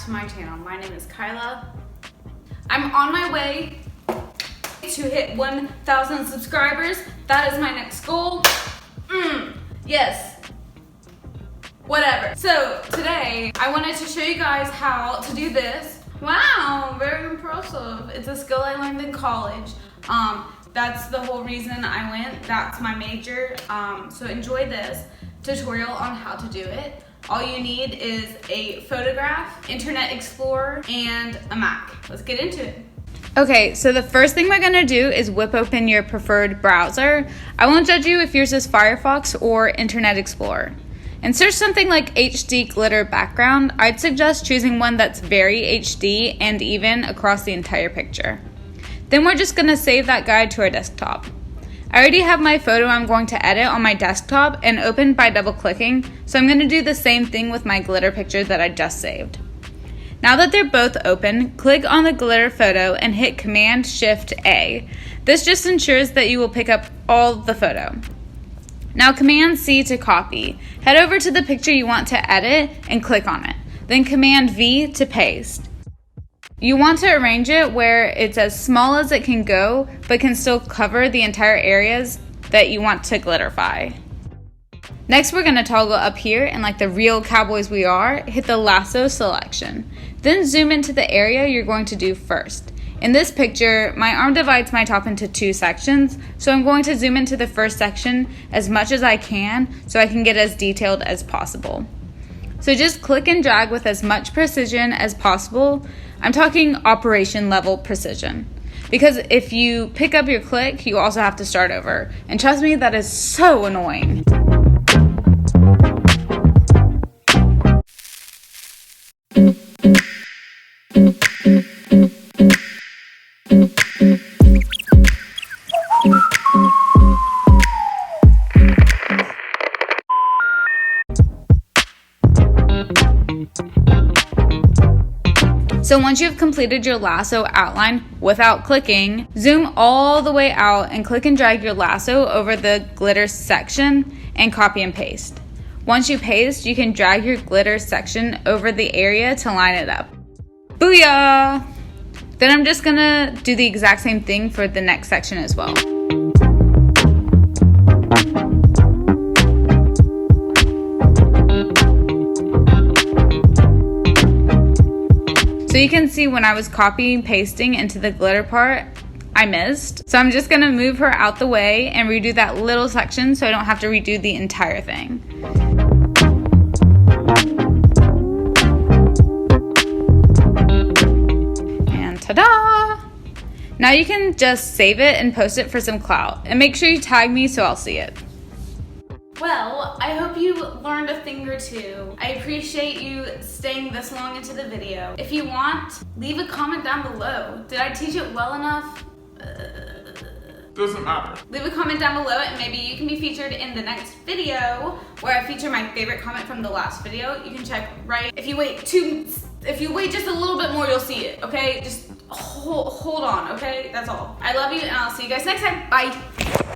to my channel. My name is Kyla. I'm on my way to hit 1,000 subscribers. That is my next goal. Yes. Whatever. So today I wanted to show you guys how to do this. Wow, very impressive. It's a skill I learned in college. That's the whole reason I went. That's my major. So enjoy this tutorial on how to do it. All you need is a photograph, Internet Explorer, and a Mac. Let's get into it. Okay, so the first thing we're gonna do is whip open your preferred browser. I won't judge you if yours is Firefox or Internet Explorer. And search something like HD glitter background. I'd suggest choosing one that's very HD and even across the entire picture. Then we're just gonna save that guide to our desktop. I already have my photo I'm going to edit on my desktop and open by double clicking, so I'm gonna do the same thing with my glitter picture that I just saved. Now that they're both open, click on the glitter photo and hit Command-Shift-A. This just ensures that you will pick up all the photo. Now Command-C to copy. Head over to the picture you want to edit and click on it. Then Command-V to paste. You want to arrange it where it's as small as it can go, but can still cover the entire areas that you want to glitterify. Next, we're gonna toggle up here, and like the real cowboys we are, hit the lasso selection. Then zoom into the area you're going to do first. In this picture, my arm divides my top into two sections, so I'm going to zoom into the first section as much as I can so I can get as detailed as possible. So just click and drag with as much precision as possible. I'm talking operation level precision. Because if you pick up your click, you also have to start over. And trust me, that is so annoying. So once you've completed your lasso outline without clicking, zoom all the way out and click and drag your lasso over the glitter section and copy and paste. Once you paste, you can drag your glitter section over the area to line it up. Booyah! Then I'm just gonna do the exact same thing for the next section as well. So you can see when I was copying pasting into the glitter part, I missed. So I'm just gonna move her out the way and redo that little section so I don't have to redo the entire thing. And ta-da! Now you can just save it and post it for some clout. And make sure you tag me so I'll see it. Well, I hope you learned a thing or two. I appreciate you staying this long into the video. If you want, leave a comment down below. Did I teach it well enough? Doesn't matter. Leave a comment down below and maybe you can be featured in the next video where I feature my favorite comment from the last video. You can check right. If you wait just a little bit more, you'll see it, okay? Just hold on, okay? That's all. I love you and I'll see you guys next time. Bye.